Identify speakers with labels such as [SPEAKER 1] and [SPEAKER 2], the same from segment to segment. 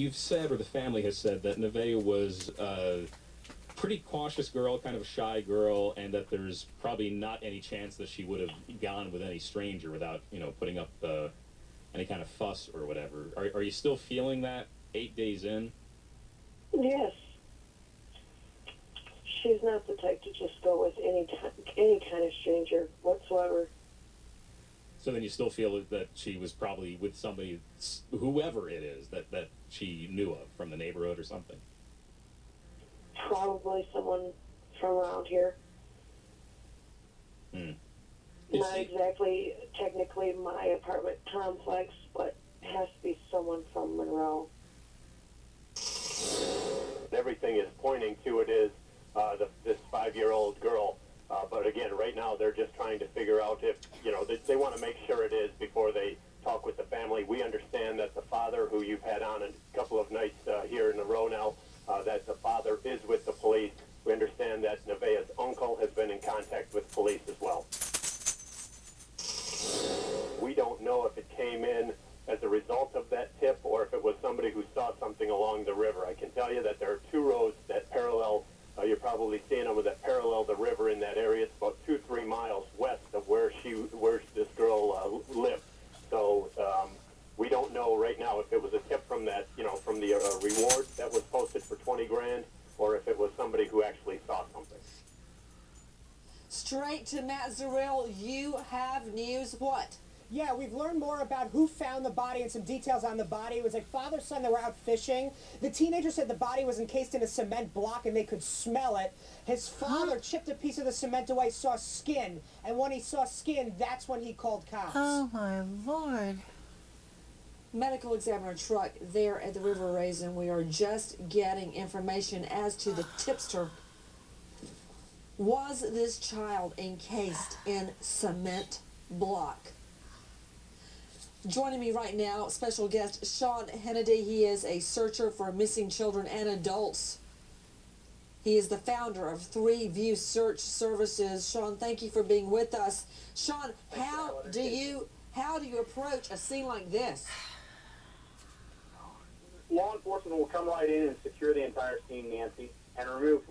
[SPEAKER 1] you've said, or the family has said, that Nevaeh was a pretty cautious girl, kind of a shy girl, and that there's probably not any chance that she would have gone with any stranger without, putting up any kind of fuss or whatever. Are you still feeling that 8 days in?
[SPEAKER 2] Yes. She's not the type to just go with any kind of stranger whatsoever.
[SPEAKER 1] So then you still feel that she was probably with somebody, whoever it is, that she knew of from the neighborhood or something?
[SPEAKER 2] Probably someone from around here. Not exactly technically my apartment complex, but it has to be someone from Monroe.
[SPEAKER 3] Everything is pointing to it is this 5-year-old girl. But again, right now they're just trying to figure out if, they want to make sure it is before they talk with the family. We understand that the father, who you've had on a couple of nights here in a row now, that the father is with the police. We understand that Nevaeh's uncle has been in contact with police as well. We don't know if it came in as a result of that tip or if it was somebody who saw something along the river. I can tell you that there are 2 roads that parallel, you're probably seeing them, that parallel the river in that area. It's about 2-3 miles west of where this girl lived. So we don't know right now if it was a tip from that, from the reward that was posted for 20 grand, or if it was somebody who actually saw something.
[SPEAKER 4] Straight to Matt Zarrell, you have news. What?
[SPEAKER 5] Yeah, we've learned more about who found the body and some details on the body. It was a father-son that were out fishing. The teenager said the body was encased in a cement block and they could smell it. His father chipped a piece of the cement away, saw skin. And when he saw skin, that's when he called cops.
[SPEAKER 6] Oh, my Lord.
[SPEAKER 4] Medical examiner truck there at the River Raisin. We are just getting information as to the tipster. Was this child encased in cement block? Joining me right now, special guest Sean Hennedy. He is a searcher for missing children and adults. He is the founder of 3 View Search Services. Sean, thank you for being with us. Sean, how do you approach a scene like this?
[SPEAKER 7] Law enforcement will come right in and secure the entire scene, Nancy, and remove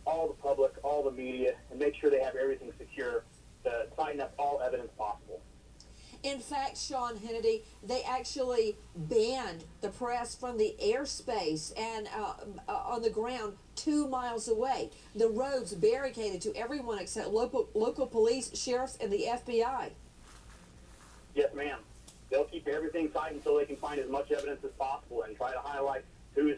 [SPEAKER 7] all the public, all the media, and make sure they have everything secure to tighten up all evidence possible.
[SPEAKER 4] In fact, Sean Hennedy, they actually banned the press from the airspace and on the ground 2 miles away. The roads barricaded to everyone except local police, sheriffs, and the FBI.
[SPEAKER 7] Yes, ma'am. They'll keep everything tight until they can find as much evidence as possible and try to highlight who's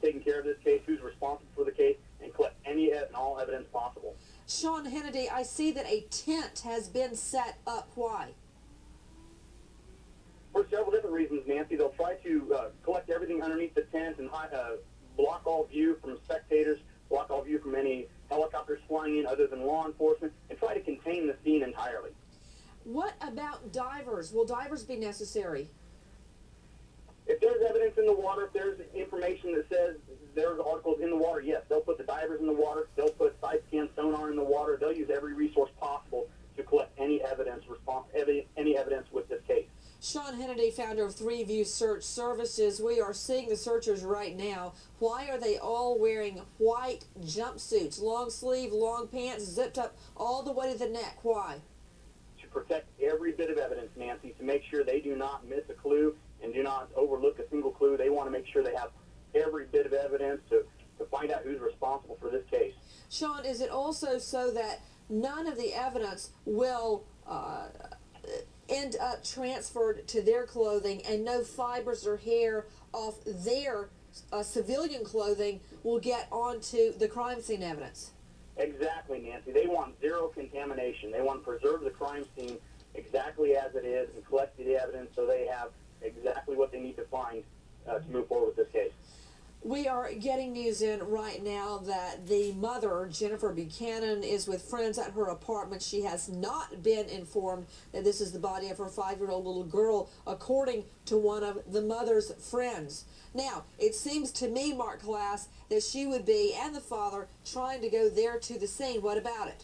[SPEAKER 7] taking care of this case, who's responsible for the case, and collect any and all evidence possible.
[SPEAKER 4] Sean Hennedy, I see that a tent has been set up. Why?
[SPEAKER 7] For several different reasons, Nancy. They'll try to collect everything underneath the tent and block all view from spectators, block all view from any helicopters flying in other than law enforcement, and try to contain the scene entirely.
[SPEAKER 4] What about divers? Will divers be necessary?
[SPEAKER 7] If there's evidence in the water, if there's information that says there's articles in the water, yes, they'll put the divers in the water, they'll put side scan sonar in the water, they'll use every resource possible to collect any evidence, any evidence with this case.
[SPEAKER 4] Sean Hennedy, founder of 3 View Search Services. We are seeing the searchers right now. Why are they all wearing white jumpsuits, long sleeve, long pants, zipped up all the way to the neck? Why?
[SPEAKER 7] To protect every bit of evidence, Nancy, to make sure they do not miss a clue and do not overlook a single clue. They want to make sure they have every bit of evidence to find out who's responsible for this case.
[SPEAKER 4] Sean, is it also so that none of the evidence will end up transferred to their clothing and no fibers or hair off their civilian clothing will get onto the crime scene evidence?
[SPEAKER 7] Exactly, Nancy. They want zero contamination. They want to preserve the crime scene exactly as it is and collect the evidence so they have exactly what they need to find to move forward with this case.
[SPEAKER 4] We are getting news in right now that the mother, Jennifer Buchanan, is with friends at her apartment. She has not been informed that this is the body of her 5-year-old little girl, according to one of the mother's friends. Now, it seems to me, Mark Glass, that she would be, and the father, trying to go there to the scene. What about it?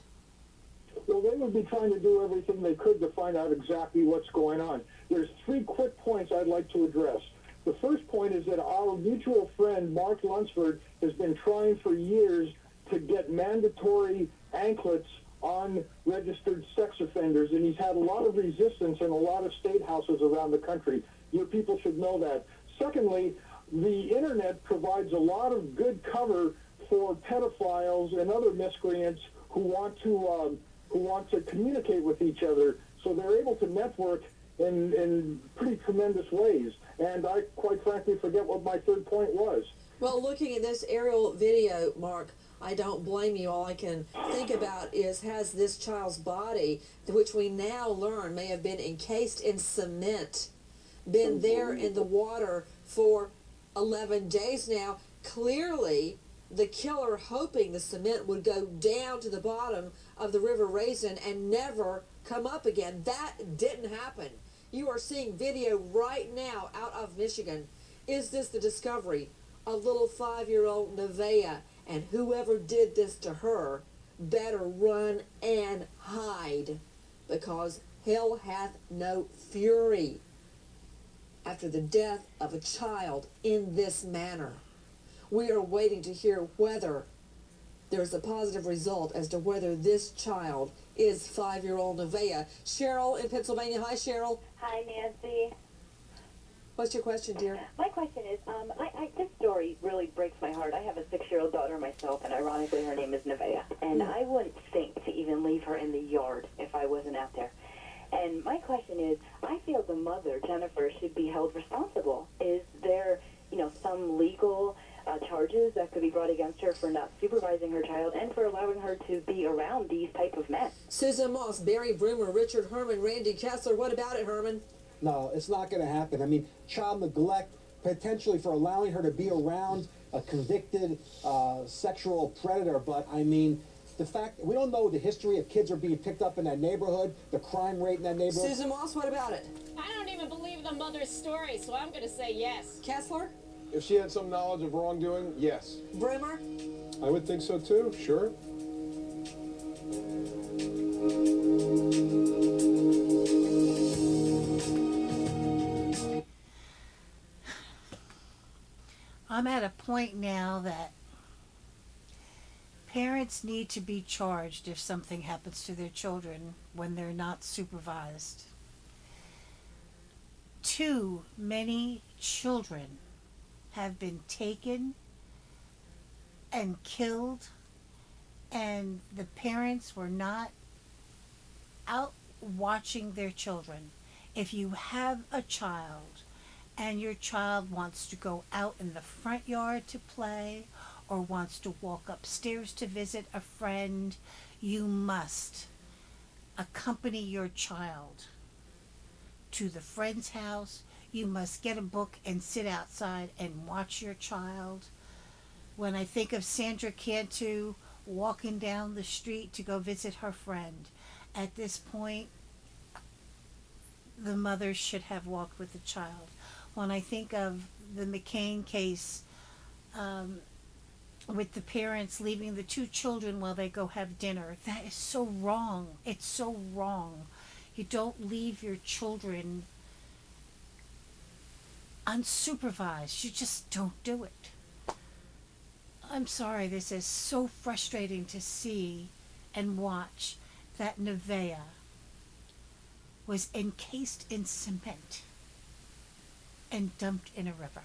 [SPEAKER 8] Well, they would be trying to do everything they could to find out exactly what's going on. There's 3 quick points I'd like to address. The first point is that our mutual friend, Mark Lunsford, has been trying for years to get mandatory anklets on registered sex offenders, and he's had a lot of resistance in a lot of state houses around the country. Your people should know that. Secondly, the internet provides a lot of good cover for pedophiles and other miscreants who want to communicate with each other, so they're able to network in pretty tremendous ways. And I, quite frankly, forget what my third point was.
[SPEAKER 4] Well, looking at this aerial video, Mark, I don't blame you. All I can think about is, has this child's body, which we now learn may have been encased in cement, been there in the water for 11 days now? Clearly, the killer hoping the cement would go down to the bottom of the River Raisin and never come up again. That didn't happen. You are seeing video right now out of Michigan. Is this the discovery of little 5-year-old Nevaeh? And whoever did this to her better run and hide, because hell hath no fury after the death of a child in this manner. We are waiting to hear whether there's a positive result as to whether this child is 5-year-old Nevaeh. Cheryl in Pennsylvania. Hi, Cheryl.
[SPEAKER 6] Hi, Nancy.
[SPEAKER 4] What's your question, dear?
[SPEAKER 6] My question is, this story really breaks my heart. I have a 6-year-old daughter myself, and ironically, her name is Nevaeh. And I wouldn't think to even leave her in the yard if I wasn't out there. And my question is, I feel the mother, Jennifer, should be held responsible. Is there, some legal charges that could be brought against her for not supervising her child and for allowing her to be around these type of men?
[SPEAKER 4] Susan Moss, Barry Broomer, Richard Herman, Randy Kessler. What about it, Herman?
[SPEAKER 9] No, it's not going to happen. I mean, child neglect, potentially for allowing her to be around a convicted sexual predator. But, I mean, the fact, we don't know the history of kids are being picked up in that neighborhood, the crime rate in that neighborhood.
[SPEAKER 4] Susan Moss, what about it?
[SPEAKER 10] I don't even believe the mother's story, so I'm going to say yes.
[SPEAKER 4] Kessler?
[SPEAKER 11] If she had some knowledge of wrongdoing, yes.
[SPEAKER 4] Broomer?
[SPEAKER 11] I would think so too, sure.
[SPEAKER 12] I'm at a point now that parents need to be charged if something happens to their children when they're not supervised. Too many children have been taken and killed, and the parents were not out watching their children. If you have a child and your child wants to go out in the front yard to play or wants to walk upstairs to visit a friend, you must accompany your child to the friend's house. You must get a book and sit outside and watch your child. When I think of Sandra Cantu walking down the street to go visit her friend, at this point, the mother should have walked with the child. When I think of the McCain case, with the parents leaving the 2 children while they go have dinner, that is so wrong. It's so wrong. You don't leave your children unsupervised. You just don't do it. I'm sorry, this is so frustrating to see and watch that Nevaeh was encased in cement and dumped in a river.